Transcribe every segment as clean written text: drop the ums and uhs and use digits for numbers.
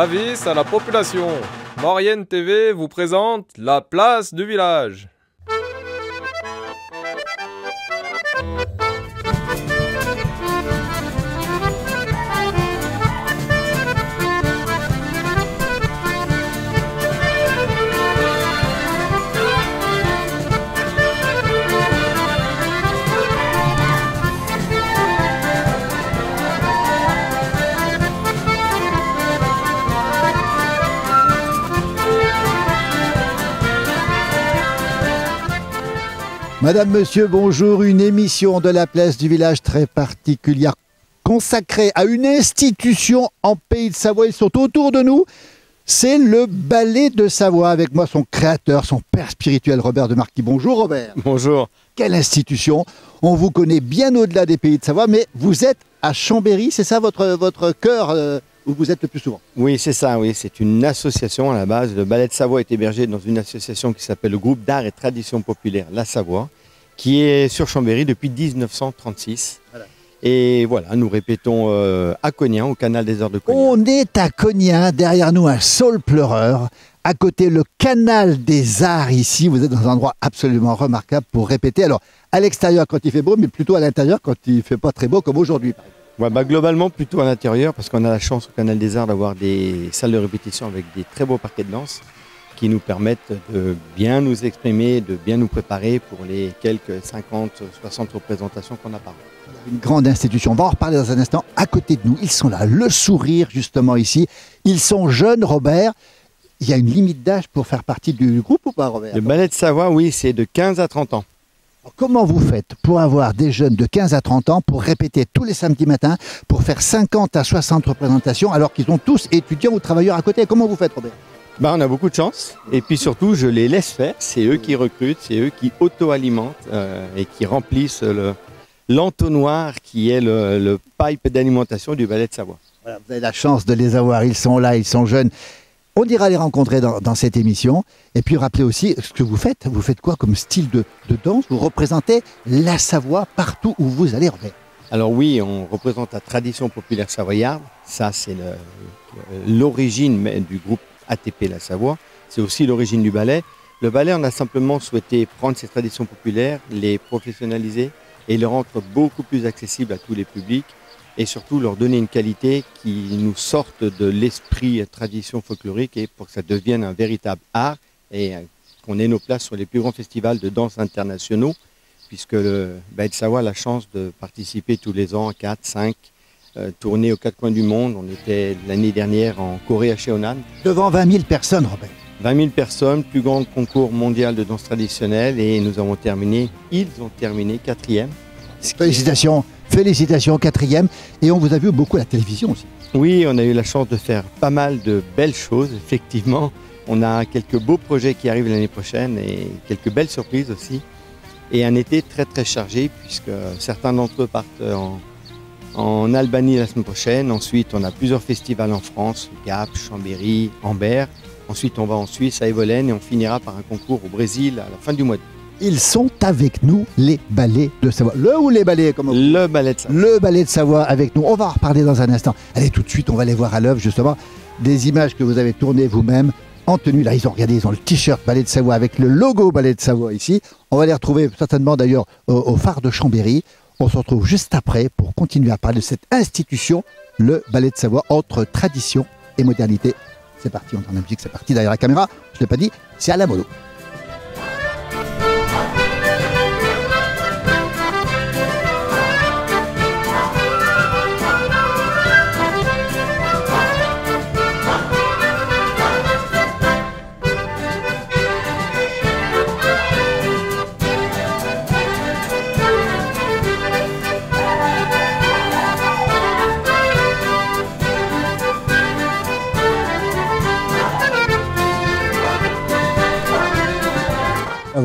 Avis à la population. Maurienne TV vous présente la place du village. Madame, monsieur, bonjour. Une émission de la place du village très particulière consacrée à une institution en Pays de Savoie. Ils sont autour de nous. C'est le Ballet de Savoie. Avec moi, son créateur, son père spirituel, Robert de Marquis. Bonjour, Robert. Bonjour. Quelle institution. On vous connaît bien au-delà des Pays de Savoie, mais vous êtes à Chambéry. C'est ça votre cœur où vous êtes le plus souvent? Oui, c'est ça, oui. C'est une association à la base. Le Ballet de Savoie est hébergé dans une association qui s'appelle le Groupe d'art et tradition populaire La Savoie, qui est sur Chambéry depuis 1936. Voilà. Et voilà, nous répétons à Cognin, au canal des Heures de Cognin. On est à Cognin, derrière nous un saule pleureur, à côté le canal des Arts ici. Vous êtes dans un endroit absolument remarquable pour répéter. Alors, à l'extérieur quand il fait beau, mais plutôt à l'intérieur quand il ne fait pas très beau comme aujourd'hui. Ouais, globalement, plutôt à l'intérieur, parce qu'on a la chance au Canal des Arts d'avoir des salles de répétition avec des très beaux parquets de danse qui nous permettent de bien nous exprimer, de bien nous préparer pour les quelques 50, 60 représentations qu'on a par an. Une grande institution. On va en reparler dans un instant. À côté de nous, ils sont là, le sourire justement ici. Ils sont jeunes, Robert. Il y a une limite d'âge pour faire partie du groupe ou pas, Robert? Le Ballet de Savoie, oui, c'est de 15 à 30 ans. Alors, comment vous faites pour avoir des jeunes de 15 à 30 ans pour répéter tous les samedis matins, pour faire 50 à 60 représentations, alors qu'ils sont tous étudiants ou travailleurs à côté? Comment vous faites, Robert? On a beaucoup de chance. Et puis surtout, je les laisse faire. C'est eux qui recrutent, c'est eux qui auto-alimentent et qui remplissent l'entonnoir qui est le pipe d'alimentation du Ballet de Savoie. Voilà, vous avez la chance de les avoir. Ils sont là, ils sont jeunes. On ira les rencontrer dans cette émission. Et puis rappelez aussi ce que vous faites. Vous faites quoi comme style de danse? Vous représentez la Savoie partout où vous allez, Robert. Alors oui, on représente la tradition populaire savoyarde. Ça, c'est l'origine du groupe ATP La Savoie. C'est aussi l'origine du ballet. Le ballet, on a simplement souhaité prendre ces traditions populaires, les professionnaliser et les rendre beaucoup plus accessibles à tous les publics. Et surtout leur donner une qualité qui nous sorte de l'esprit tradition folklorique et pour que ça devienne un véritable art et qu'on ait nos places sur les plus grands festivals de danse internationaux, puisque le Ballet de Savoie a la chance de participer tous les ans à 4, 5 tournées aux 4 coins du monde. On était l'année dernière en Corée à Cheonan. Devant 20 000 personnes, Robert. 20 000 personnes, plus grand concours mondial de danse traditionnelle et ils ont terminé 4e. Félicitations. Félicitations, 4e. Et on vous a vu beaucoup à la télévision aussi. Oui, on a eu la chance de faire pas mal de belles choses, effectivement. On a quelques beaux projets qui arrivent l'année prochaine et quelques belles surprises aussi. Et un été très très chargé puisque certains d'entre eux partent en Albanie la semaine prochaine. Ensuite, on a plusieurs festivals en France, Gap, Chambéry, Ambert. Ensuite, on va en Suisse, à Evolène et on finira par un concours au Brésil à la fin du mois d'août. Ils sont avec nous, les ballets de Savoie. Le ou les ballets comme Le Ballet de Savoie. Le Ballet de Savoie avec nous. On va en reparler dans un instant. Allez, tout de suite, on va les voir à l'œuvre, justement. Des images que vous avez tournées vous-même en tenue. Là, ils ont le t-shirt Ballet de Savoie avec le logo Ballet de Savoie ici. On va les retrouver certainement d'ailleurs au phare de Chambéry. On se retrouve juste après pour continuer à parler de cette institution, le Ballet de Savoie, entre tradition et modernité. C'est parti, on entend la musique, c'est parti derrière la caméra. Je ne l'ai pas dit, c'est à la mollo.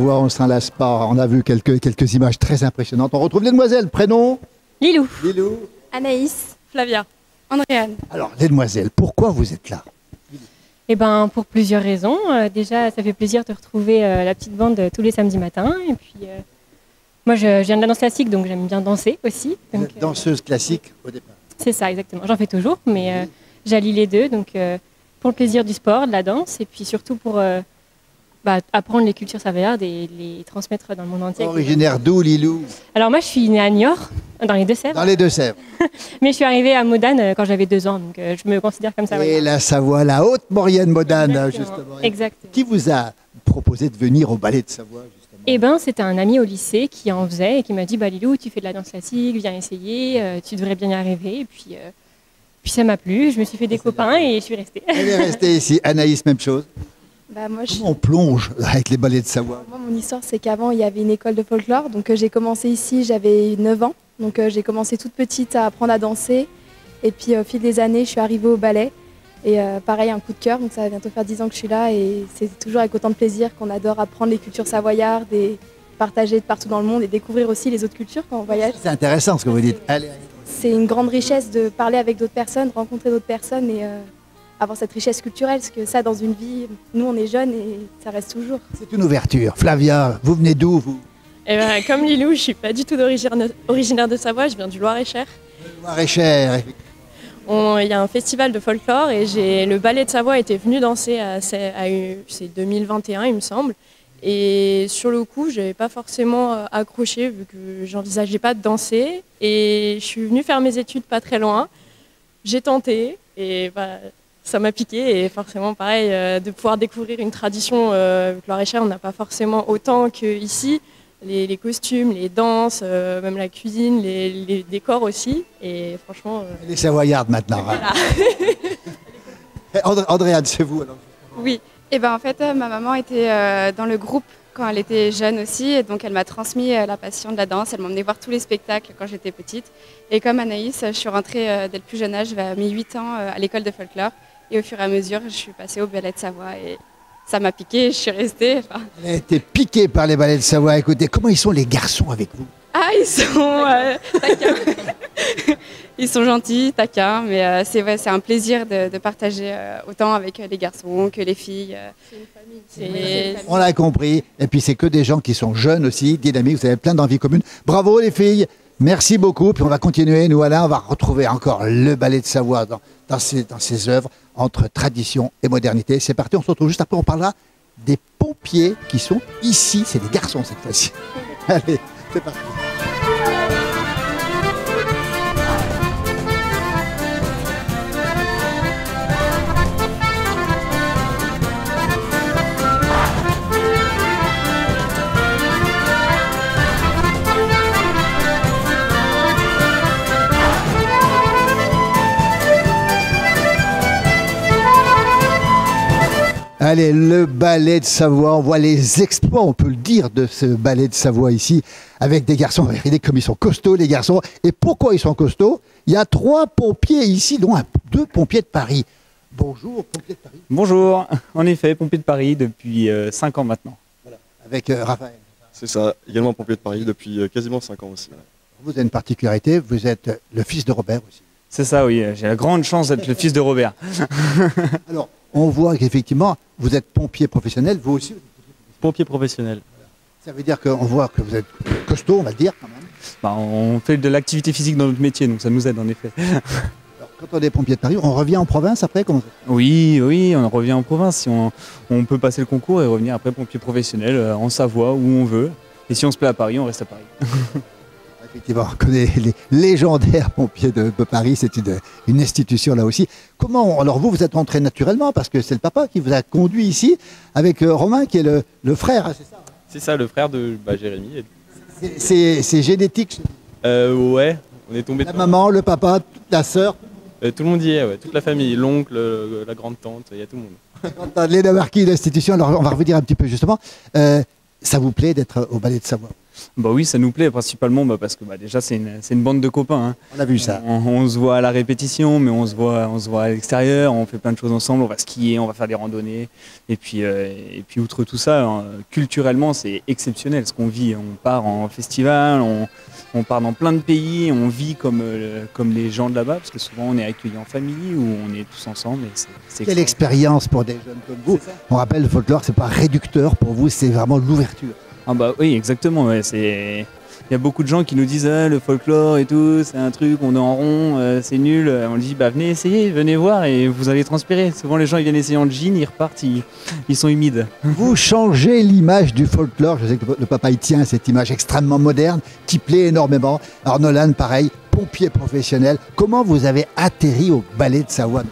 On s'en lasse pas, on a vu quelques images très impressionnantes. On retrouve les demoiselles, prénom? Lilou. Lilou. Anaïs. Flavia. Andréane. Alors, les demoiselles, pourquoi vous êtes là? Eh ben, pour plusieurs raisons. Déjà, ça fait plaisir de retrouver la petite bande tous les samedis matins. Et puis, moi, je viens de la danse classique, donc j'aime bien danser aussi. Donc, danseuse classique au départ? C'est ça, exactement. J'en fais toujours, mais j'allie les deux. Donc, pour le plaisir du sport, de la danse, et puis surtout pour apprendre les cultures savoyardes et les transmettre dans le monde entier. Originaire d'où, Lilou? Alors moi, je suis née à Niort, dans les Deux-Sèvres. Dans les Deux-Sèvres. Mais je suis arrivée à Modane quand j'avais 2 ans, donc je me considère comme ça. Et la Savoie, la haute Maurienne Modane, justement. Exactement. Qui vous a proposé de venir au ballet de Savoie, justement? Eh ben, c'était un ami au lycée qui en faisait et qui m'a dit Lilou, tu fais de la danse classique, viens essayer, tu devrais bien y arriver. Et puis ça m'a plu, je me suis fait des copains et je suis restée. Elle est restée ici. Anaïs, même chose. Moi, Comment on plonge avec les ballets de Savoie? Moi, mon histoire, c'est qu'avant, il y avait une école de folklore. Donc, j'ai commencé ici, j'avais 9 ans. Donc, j'ai commencé toute petite à apprendre à danser. Et puis, au fil des années, je suis arrivée au ballet. Et pareil, un coup de cœur. Donc, ça va bientôt faire 10 ans que je suis là. Et c'est toujours avec autant de plaisir qu'on adore apprendre les cultures savoyardes et partager de partout dans le monde et découvrir aussi les autres cultures quand on voyage. C'est intéressant ce que vous dites. Allez. C'est une grande richesse de parler avec d'autres personnes, rencontrer d'autres personnes et avoir cette richesse culturelle. Parce que ça, dans une vie, nous, on est jeunes et ça reste toujours. C'est une ouverture. Flavia, vous venez d'où, vous? Eh ben, comme Lilou, je ne suis pas du tout originaire de Savoie, je viens du Loir-et-Cher. Loir-et-Cher. Il y a un festival de folklore et le ballet de Savoie était venu danser c'est 2021, il me semble. Et sur le coup, je n'avais pas forcément accroché vu que j'envisageais pas de danser. Et je suis venue faire mes études pas très loin. J'ai tenté et ça m'a piqué. Et forcément, pareil, de pouvoir découvrir une tradition Loir-et-Cher, on n'a pas forcément autant qu'ici. Les costumes, les danses, même la cuisine, les décors aussi. Et franchement... Les Savoyardes maintenant. Voilà. Andréane, c'est vous alors? Oui. Et en fait, ma maman était dans le groupe quand elle était jeune aussi. Et donc, elle m'a transmis la passion de la danse. Elle m'emmenait voir tous les spectacles quand j'étais petite. Et comme Anaïs, je suis rentrée dès le plus jeune âge, vers mes 8 ans, à l'école de folklore. Et au fur et à mesure, je suis passée au ballet de Savoie. Et ça m'a piqué, je suis restée. Elle a été piquée par les ballets de Savoie. Écoutez, comment ils sont les garçons avec vous? Ah, ils sont taquins. Ils sont gentils, taquins, mais c'est un plaisir de partager autant avec les garçons que les filles. C'est une famille. On l'a compris. Et puis c'est que des gens qui sont jeunes aussi, dynamiques, vous avez plein d'envies communes. Bravo les filles, merci beaucoup. Puis on va continuer, nous Alain, on va retrouver encore le ballet de Savoie dans ses œuvres, entre tradition et modernité. C'est parti, on se retrouve juste après, on parlera des pompiers qui sont ici. C'est des garçons cette fois-ci. Allez, c'est parti. Allez, le ballet de Savoie, on voit les exploits, on peut le dire, de ce ballet de Savoie ici, avec des garçons. Regardez comme ils sont costauds, les garçons. Et pourquoi ils sont costauds? Il y a 3 pompiers ici, dont 2 pompiers de Paris. Bonjour, pompiers de Paris. Bonjour, en effet, pompier de Paris depuis 5 ans maintenant. Voilà. Avec Raphaël. C'est ça, également pompier de Paris depuis quasiment 5 ans aussi. Vous avez une particularité, vous êtes le fils de Robert aussi. C'est ça, oui, j'ai la grande chance d'être le fils de Robert. Alors, on voit qu'effectivement, vous êtes pompier professionnel, vous aussi. Pompier professionnel. Ça veut dire qu'on voit que vous êtes costaud, on va le dire quand même. On fait de l'activité physique dans notre métier, donc ça nous aide en effet. Alors, quand on est pompier de Paris, on revient en province après comment ça? Oui, on revient en province. Si on peut passer le concours et revenir après pompier professionnel en Savoie, où on veut. Et si on se plaît à Paris, on reste à Paris. Effectivement, on connaît les légendaires pompiers de Paris, c'est une institution là aussi. Comment, alors vous êtes rentré naturellement parce que c'est le papa qui vous a conduit ici avec Romain qui est le frère, c'est ça? C'est ça, le frère de Jérémy. C'est génétique? Ouais, on est tombé. La maman, le papa, la sœur? Tout le monde y est, ouais, toute la famille, l'oncle, la grande-tante, il y a tout le monde. Léna Marquis, l'institution, alors on va revenir un petit peu justement. Ça vous plaît d'être au ballet de Savoie? Bah oui, ça nous plaît principalement parce que déjà c'est une bande de copains. Hein. On a vu ça. On se voit à la répétition, mais on se voit à l'extérieur, on fait plein de choses ensemble, on va skier, on va faire des randonnées. Et puis outre tout ça, culturellement c'est exceptionnel ce qu'on vit. On part en festival, on part dans plein de pays, on vit comme les gens de là-bas, parce que souvent on est accueillis en famille ou on est tous ensemble. Quelle expérience pour des jeunes comme vous. On rappelle, le folklore, c'est pas réducteur pour vous, c'est vraiment l'ouverture. Ah bah oui, exactement. Ouais, Il y a beaucoup de gens qui nous disent ah, le folklore et tout, c'est un truc, on est en rond, c'est nul. On dit bah venez essayer, venez voir et vous allez transpirer. Souvent les gens ils viennent essayer en jean, ils repartent, ils sont humides. Vous changez l'image du folklore. Je sais que le papa il tient à cette image extrêmement moderne qui plaît énormément. Alors Nolan, pareil, pompier professionnel. Comment vous avez atterri au ballet de Savoie?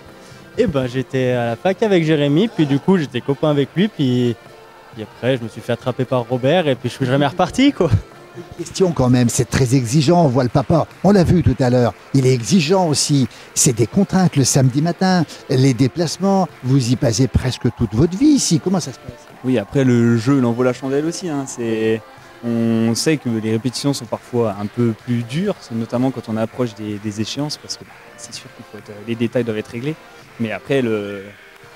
Eh ben j'étais à la fac avec Jérémy, puis du coup j'étais copain avec lui, puis après je me suis fait attraper par Robert et puis je suis jamais reparti quoi. Question quand même, c'est très exigeant, on voit le papa, on l'a vu tout à l'heure, il est exigeant aussi, c'est des contraintes le samedi matin, les déplacements, vous y passez presque toute votre vie ici, comment ça se passe? Oui, après le jeu il en vaut la chandelle aussi, hein. On sait que les répétitions sont parfois un peu plus dures, notamment quand on approche des échéances, parce que c'est sûr que les détails doivent être réglés, mais après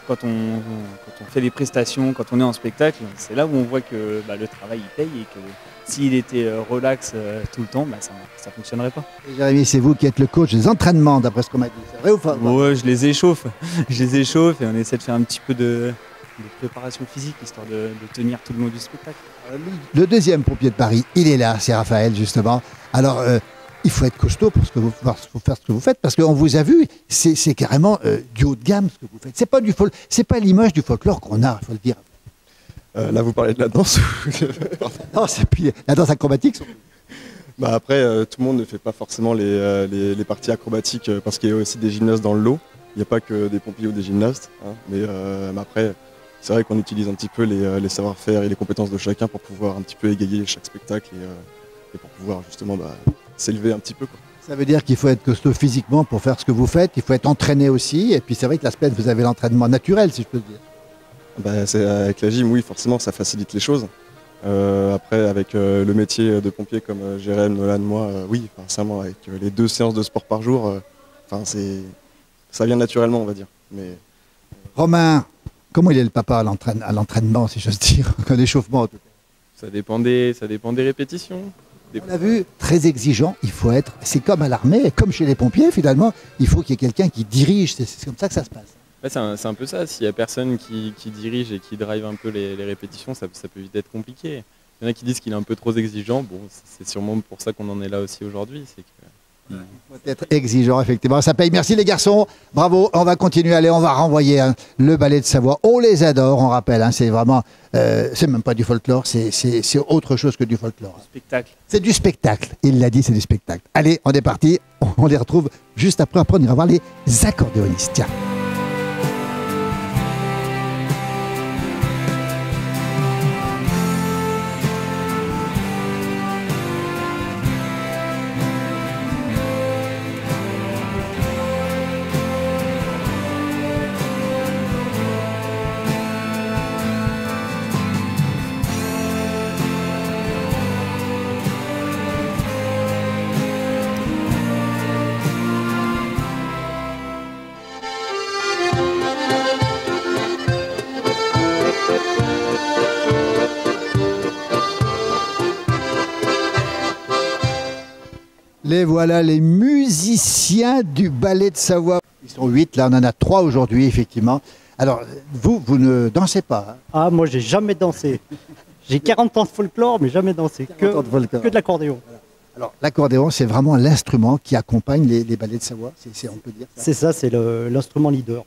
quand on fait les prestations, quand on est en spectacle, c'est là où on voit que le travail il paye et que s'il était relax tout le temps, ça ne fonctionnerait pas. Et Jérémy, c'est vous qui êtes le coach des entraînements, d'après ce qu'on m'a dit, c'est vrai ou pas? Ouais, je les échauffe et on essaie de faire un petit peu de préparation physique, histoire de tenir tout le long du spectacle. Le deuxième pompier de Paris, il est là, c'est Raphaël justement. Alors, il faut être costaud pour faire ce que vous faites, parce qu'on vous a vu, c'est carrément du haut de gamme ce que vous faites. C'est pas l'image du folklore qu'on a, il faut le dire. Là, vous parlez de la danse. Non, c'est puis la danse acrobatique. Après, tout le monde ne fait pas forcément les parties acrobatiques parce qu'il y a aussi des gymnastes dans le lot. Il n'y a pas que des pompiers ou des gymnastes. Hein. Mais après, c'est vrai qu'on utilise un petit peu les savoir-faire et les compétences de chacun pour pouvoir un petit peu égayer chaque spectacle et pour pouvoir justement s'élever un petit peu, quoi. Ça veut dire qu'il faut être costaud physiquement pour faire ce que vous faites, il faut être entraîné aussi. Et puis c'est vrai que l'aspect, vous avez l'entraînement naturel, si je peux le dire. Avec la gym, oui, forcément, ça facilite les choses. Après, avec le métier de pompier comme Jérém, Nolan, moi, oui, sincèrement, avec les 2 séances de sport par jour, ça vient naturellement, on va dire. Mais... Romain, comment il est le papa à l'entraînement, si j'ose dire, à l'échauffement en tout cas? Ça dépend des répétitions. On l'a vu, très exigeant, il faut être, c'est comme à l'armée, comme chez les pompiers finalement, il faut qu'il y ait quelqu'un qui dirige, c'est comme ça que ça se passe. Ouais, c'est un peu ça, s'il n'y a personne qui dirige et qui drive un peu les répétitions, ça peut vite être compliqué. Il y en a qui disent qu'il est un peu trop exigeant, bon, c'est sûrement pour ça qu'on en est là aussi aujourd'hui. Il faut être exigeant, effectivement, ça paye. Merci les garçons, bravo, on va continuer, allez, on va renvoyer le ballet de Savoie, on les adore, on rappelle, c'est vraiment, c'est même pas du folklore, c'est autre chose que du folklore. Spectacle. C'est du spectacle, il l'a dit, c'est du spectacle. Allez, on est parti, on les retrouve juste après on ira voir les accordéonistes, tiens. Les voilà, les musiciens du ballet de Savoie. Ils sont 8, là on en a 3 aujourd'hui, effectivement. Alors, vous ne dansez pas, hein? Ah, moi j'ai jamais dansé. J'ai 40 ans de folklore, mais jamais dansé. Que de l'accordéon. Voilà. Alors, l'accordéon, c'est vraiment l'instrument qui accompagne les ballets de Savoie, on peut dire ça. C'est ça, c'est l'instrument leader.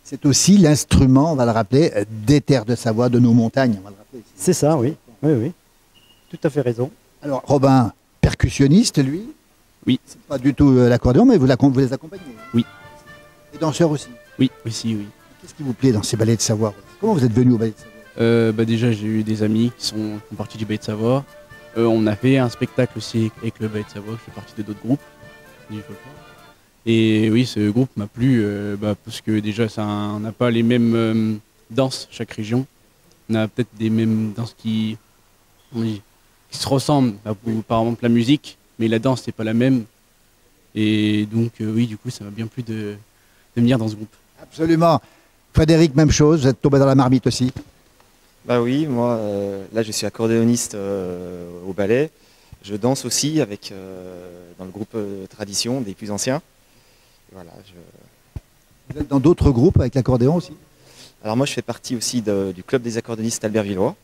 C'est aussi l'instrument, on va le rappeler, des terres de Savoie, de nos montagnes. On va le rappeler. C'est ça, oui. Oui. Tout à fait raison. Alors, Robin, percussionniste, lui? Oui. C'est pas du tout l'accordéon, mais vous les accompagnez? Oui. Et danseur aussi? Oui, aussi, oui. Qu'est-ce qui vous plaît dans ces ballets de Savoie? Comment vous êtes venu au ballet de Savoie? Déjà, j'ai eu des amis qui font partie du ballet de Savoie. On a fait un spectacle aussi avec le ballet de Savoie, je fais partie d'autres groupes du folklore. Et oui, ce groupe m'a plu parce que déjà, on n'a pas les mêmes danses chaque région. On a peut-être des mêmes danses qui se ressemblent, par exemple la musique, mais la danse c'est pas la même. Et donc oui, du coup, ça m'a bien plu de venir dans ce groupe. Absolument. Frédéric, même chose, vous êtes tombé dans la marmite aussi? Bah oui, moi, là je suis accordéoniste au ballet. Je danse aussi dans le groupe Tradition des plus anciens. Voilà, Vous êtes dans d'autres groupes avec l'accordéon aussi? Alors moi je fais partie aussi du club des accordéonistes Albert Villois,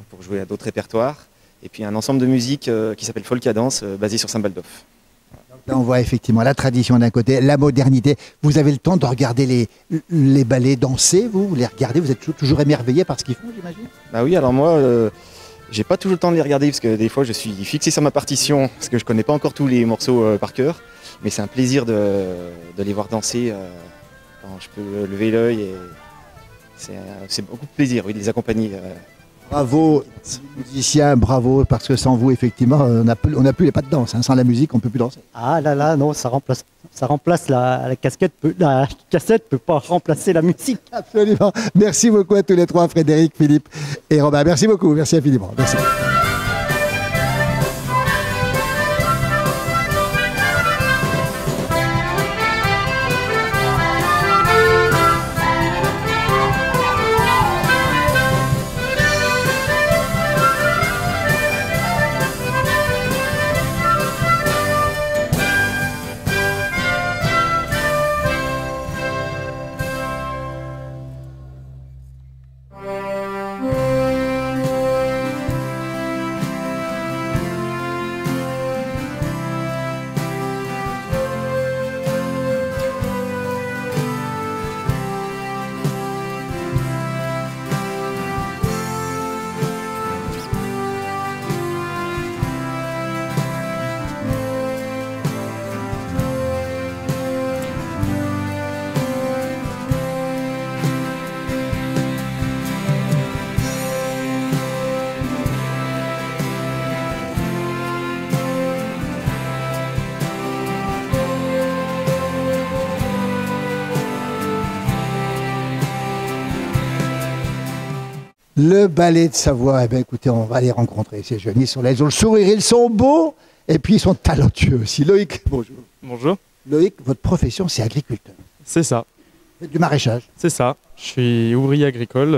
pour jouer à d'autres répertoires. et puis un ensemble de musique qui s'appelle Folkadance, basé sur Saint-Baldoff. Là, on voit effectivement la tradition d'un côté, la modernité. Vous avez le temps de regarder les ballets danser, vous les regardez, vous êtes toujours émerveillé par ce qu'ils font, j'imagine? Bah oui, alors moi, j'ai pas toujours le temps de les regarder parce que des fois je suis fixé sur ma partition parce que je connais pas encore tous les morceaux par cœur. Mais c'est un plaisir de les voir danser quand je peux lever l'œil et c'est beaucoup de plaisir, oui, de les accompagner. Bravo, musiciens, bravo, parce que sans vous, effectivement, on n'a plus les pas de danse. Hein. Sans la musique, on ne peut plus danser. Ah là là, non, ça remplace la casquette. La cassette peut pas remplacer la musique. Absolument. Merci beaucoup à tous les trois, Frédéric, Philippe et Robin. Merci beaucoup, merci infiniment. Merci. Le ballet de Savoie, eh bien, écoutez, on va les rencontrer, ces jeunes. Ils ont le sourire, ils sont beaux, et puis ils sont talentueux aussi. Loïc, bonjour. Bonjour. Loïc, votre profession, c'est agriculteur. C'est ça. Vous faites du maraîchage. C'est ça. Je suis ouvrier agricole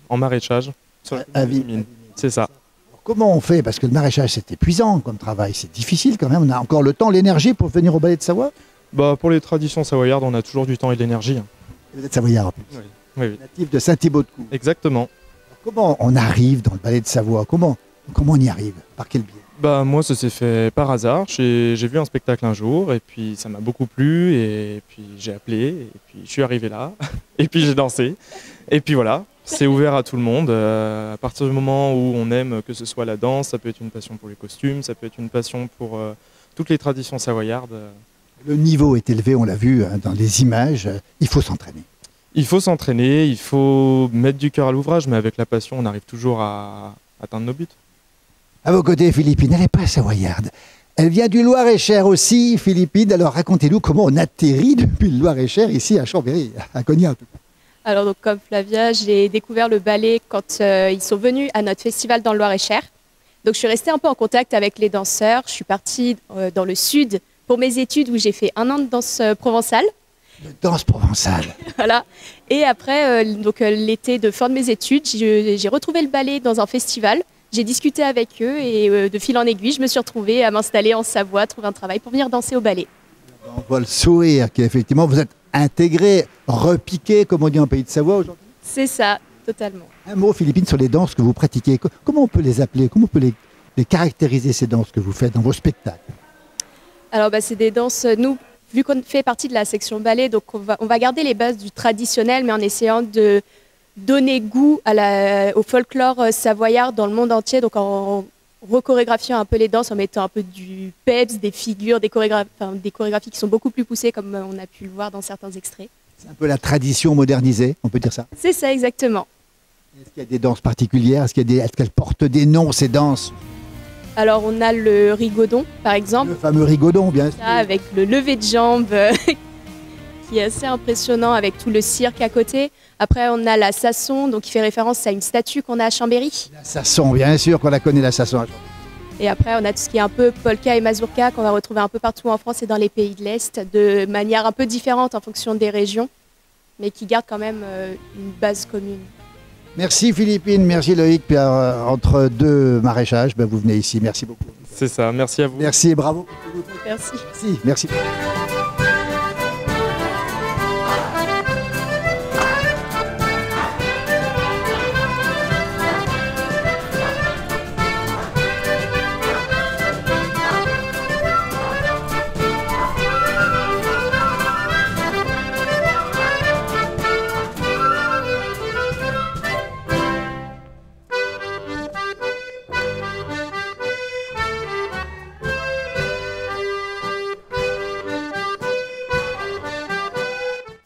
en maraîchage. C'est ça. Alors, comment on fait? Parce que le maraîchage, c'est épuisant comme travail. C'est difficile quand même. On a encore le temps, l'énergie pour venir au ballet de Savoie? Bah, pour les traditions savoyardes, on a toujours du temps et de l'énergie. Vous êtes savoyard en plus. Oui. Natif de Saint-Thibaud-de-Cou. Exactement. Comment on arrive dans le ballet de Savoie? Comment on y arrive? Par quel biais? Bah, moi, ça s'est fait par hasard. J'ai vu un spectacle un jour et puis ça m'a beaucoup plu et puis j'ai appelé et puis je suis arrivé là et puis j'ai dansé. Et puis voilà, c'est ouvert à tout le monde. À partir du moment où on aime que ce soit la danse, ça peut être une passion pour les costumes, ça peut être une passion pour toutes les traditions savoyardes. Le niveau est élevé, on l'a vu hein, dans les images. Il faut s'entraîner. Il faut s'entraîner, il faut mettre du cœur à l'ouvrage, mais avec la passion, on arrive toujours à atteindre nos buts. À vos côtés, Philippine, elle n'est pas savoyarde. Elle vient du Loir-et-Cher aussi, Philippine. Alors racontez-nous comment on atterrit depuis le Loir-et-Cher ici à Chambéry, à Cognac en tout cas. Alors donc, comme Flavia, j'ai découvert le ballet quand ils sont venus à notre festival dans le Loir-et-Cher. Donc je suis restée un peu en contact avec les danseurs. Je suis partie dans le sud pour mes études où j'ai fait 1 an de danse provençale. De danse provençale. Voilà. Et après, l'été de fin de mes études, j'ai retrouvé le ballet dans un festival. J'ai discuté avec eux et de fil en aiguille, je me suis retrouvée à m'installer en Savoie, trouver un travail pour venir danser au ballet. On voit le sourire qu'effectivement vous êtes intégré, repiqué, comme on dit en pays de Savoie aujourd'hui. C'est ça, totalement. Un mot, Philippine, sur les danses que vous pratiquez. Comment on peut les appeler? Comment on peut les caractériser, ces danses que vous faites dans vos spectacles? Alors, c'est des danses, nous, vu qu'on fait partie de la section ballet, donc on va garder les bases du traditionnel, mais en essayant de donner goût au folklore savoyard dans le monde entier, donc en recorégraphiant un peu les danses, en mettant un peu du peps, des figures, des chorégraphies qui sont beaucoup plus poussées, comme on a pu le voir dans certains extraits. C'est un peu la tradition modernisée, on peut dire ça? C'est ça, exactement. Est-ce qu'il y a des danses particulières? Est-ce qu'elles portent des noms, ces danses? Alors, on a le rigodon, par exemple. Le fameux rigodon, bien sûr. Avec le lever de jambes, qui est assez impressionnant, avec tout le cirque à côté. Après, on a la Sasson, donc qui fait référence à une statue qu'on a à Chambéry. La Sasson, bien sûr qu'on la connaît, la Sasson. Et après, on a tout ce qui est un peu polka et mazurka, qu'on va retrouver un peu partout en France et dans les pays de l'Est, de manière un peu différente en fonction des régions, mais qui garde quand même une base commune. Merci Philippine, merci Loïc. Puis, entre deux maraîchages, vous venez ici. Merci beaucoup. C'est ça, merci à vous. Merci et bravo. Merci. Merci.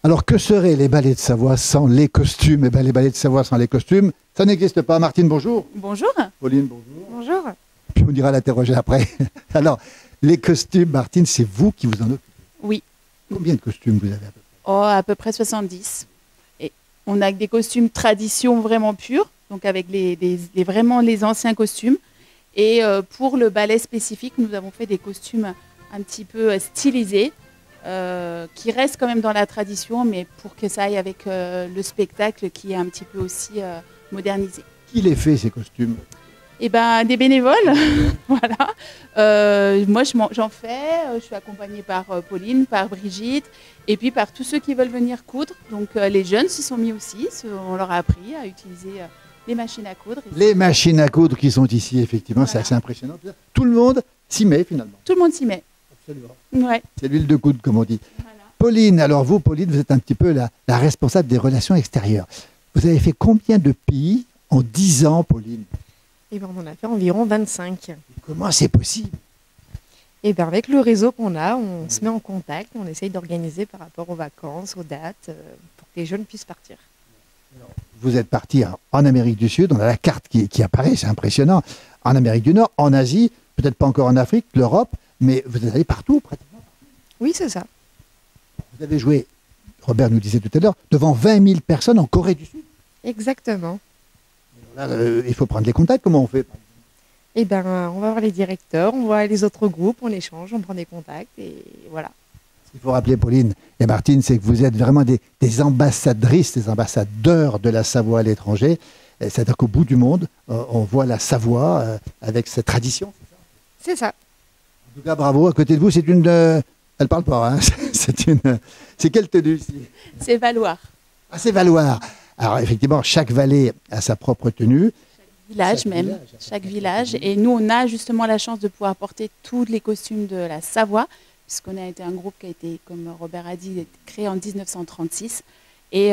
Alors que seraient les ballets de Savoie sans les costumes? Eh bien, les ballets de Savoie sans les costumes, ça n'existe pas. Martine, bonjour. Bonjour. Pauline, bonjour. Bonjour. Puis on ira l'interroger après. Alors, les costumes, Martine, c'est vous qui vous en occupez? Oui. Combien de costumes vous avez à peu près? À peu près 70. Et on a des costumes tradition vraiment purs, donc avec vraiment les anciens costumes. Et pour le ballet spécifique, nous avons fait des costumes un petit peu stylisés, qui restent quand même dans la tradition, mais pour que ça aille avec le spectacle qui est un petit peu aussi modernisé. Qui les fait, ces costumes? Eh ben, des bénévoles, voilà. Moi, j'en fais. Je suis accompagnée par Pauline, par Brigitte, et puis par tous ceux qui veulent venir coudre. Donc, les jeunes s'y sont mis aussi. On leur a appris à utiliser les machines à coudre. Les machines à coudre qui sont ici, effectivement, c'est assez impressionnant. Tout le monde s'y met, finalement. Tout le monde s'y met. Absolument. Ouais. C'est l'huile de coudre, comme on dit. Voilà. Pauline, alors vous, Pauline, vous êtes un petit peu la responsable des relations extérieures. Vous avez fait combien de pays en 10 ans, Pauline? Eh ben, on en a fait environ 25. Comment c'est possible? Eh ben, avec le réseau qu'on a, on se met en contact, on essaye d'organiser par rapport aux vacances, aux dates, pour que les jeunes puissent partir. Vous êtes parti en Amérique du Sud, on a la carte qui apparaît, c'est impressionnant. En Amérique du Nord, en Asie, peut-être pas encore en Afrique, l'Europe, mais vous êtes allé partout, pratiquement. Oui, c'est ça. Vous avez joué, Robert nous disait tout à l'heure, devant 20 000 personnes en Corée du Sud. Exactement. Là, il faut prendre les contacts, comment on fait? Eh ben, on va voir les directeurs, on voit les autres groupes, on échange, on prend des contacts et voilà. Ce qu'il faut rappeler, Pauline et Martine, c'est que vous êtes vraiment des ambassadrices, des ambassadeurs de la Savoie à l'étranger. C'est-à-dire qu'au bout du monde, on voit la Savoie avec cette tradition. C'est ça. En tout cas, bravo. À côté de vous, c'est une... elle parle pas, hein. C'est quelle tenue ici? C'est Valoir. Ah, c'est Valoir. Alors, effectivement, chaque vallée a sa propre tenue. Chaque village. Et nous, on a justement la chance de pouvoir porter tous les costumes de la Savoie, puisqu'on a été un groupe qui a été, comme Robert a dit, créé en 1936. Et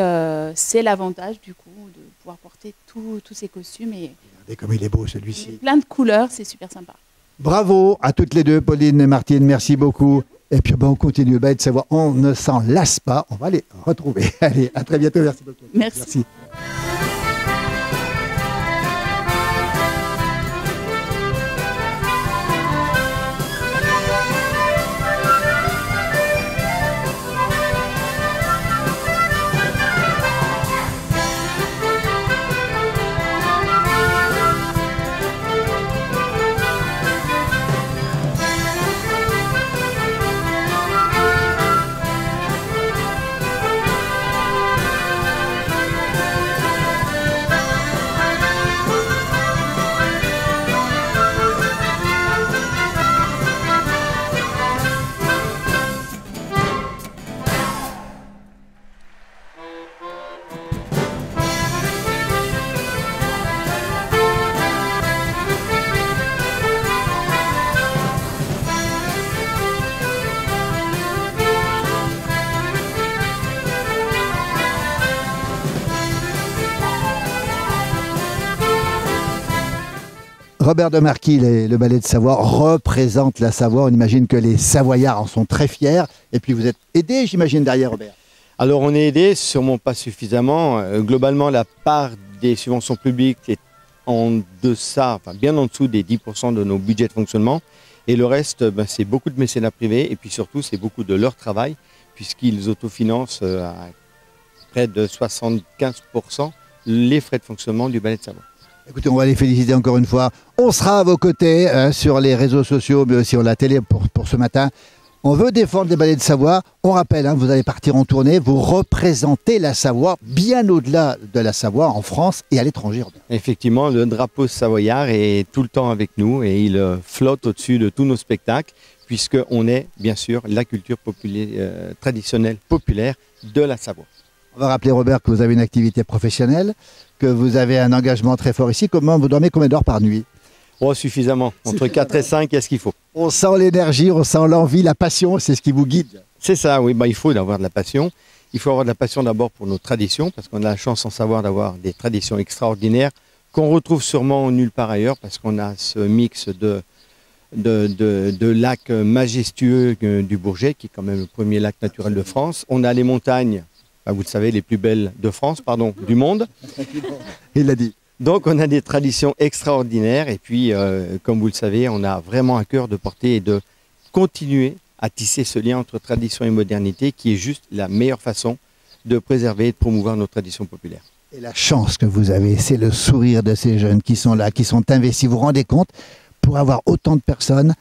c'est l'avantage, du coup, de pouvoir porter tous ces costumes. Et regardez comme il est beau, celui-ci. Plein de couleurs, c'est super sympa. Bravo à toutes les deux, Pauline et Martine, merci beaucoup. Et puis on continue de savoir, on ne s'en lasse pas, on va les retrouver. Allez, à très bientôt, merci beaucoup. Merci. Robert de Marquis, le ballet de Savoie, représente la Savoie. On imagine que les Savoyards en sont très fiers. Et puis vous êtes aidé, j'imagine, derrière, Robert. Alors on est aidé, sûrement pas suffisamment. Globalement, la part des subventions publiques est en deçà, enfin bien en dessous des 10% de nos budgets de fonctionnement. Et le reste, c'est beaucoup de mécénat privés. Et puis surtout, c'est beaucoup de leur travail, puisqu'ils autofinancent à près de 75% les frais de fonctionnement du ballet de Savoie. Écoutez, on va les féliciter encore une fois. On sera à vos côtés sur les réseaux sociaux, mais aussi sur la télé pour ce matin. On veut défendre les ballets de Savoie. On rappelle, vous allez partir en tournée. Vous représentez la Savoie bien au-delà de la Savoie, en France et à l'étranger. Effectivement, le drapeau savoyard est tout le temps avec nous et il flotte au-dessus de tous nos spectacles, puisqu'on est, bien sûr, la culture traditionnelle populaire de la Savoie. On va rappeler, Robert, que vous avez une activité professionnelle, que vous avez un engagement très fort ici. Comment vous dormez combien d'heures par nuit? Oh, suffisamment. Entre 4 et 5, il y a ce qu'il faut. On sent l'énergie, on sent l'envie, la passion, c'est ce qui vous guide. C'est ça, oui. Il faut avoir de la passion. Il faut avoir de la passion d'abord pour nos traditions, parce qu'on a la chance en savoir d'avoir des traditions extraordinaires qu'on retrouve sûrement nulle part ailleurs, parce qu'on a ce mix de lacs majestueux du Bourget, qui est quand même le premier lac naturel de France. On a les montagnes vous le savez, les plus belles de France, pardon, du monde. Il l'a dit. Donc on a des traditions extraordinaires et puis comme vous le savez, on a vraiment à cœur de porter et de continuer à tisser ce lien entre tradition et modernité qui est juste la meilleure façon de préserver et de promouvoir nos traditions populaires. Et la chance que vous avez, c'est le sourire de ces jeunes qui sont là, qui sont investis. Vous vous rendez compte, pour avoir autant de personnes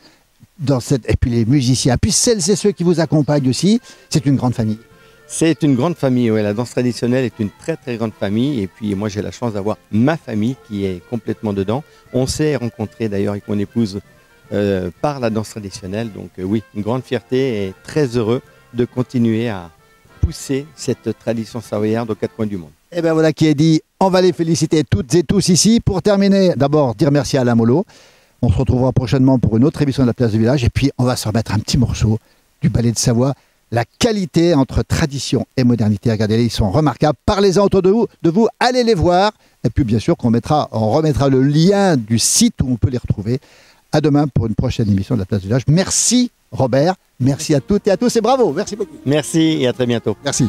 dans cette, et puis les musiciens, puis celles et ceux qui vous accompagnent aussi, c'est une grande famille. C'est une grande famille, ouais. La danse traditionnelle est une très très grande famille et puis moi j'ai la chance d'avoir ma famille qui est complètement dedans. On s'est rencontrés d'ailleurs avec mon épouse par la danse traditionnelle, donc oui, une grande fierté et très heureux de continuer à pousser cette tradition savoyarde aux quatre coins du monde. Et bien voilà qui est dit, on va les féliciter toutes et tous ici. Pour terminer, d'abord dire merci à Alain Mollo. On se retrouvera prochainement pour une autre émission de la Place du Village et puis on va se remettre un petit morceau du Ballet de Savoie. La qualité entre tradition et modernité, regardez-les, ils sont remarquables. Parlez-en autour de vous, allez les voir. Et puis bien sûr qu'on remettra le lien du site où on peut les retrouver. À demain pour une prochaine émission de la Place du Village. Merci Robert, merci à toutes et à tous et bravo, merci beaucoup. Merci et à très bientôt. Merci.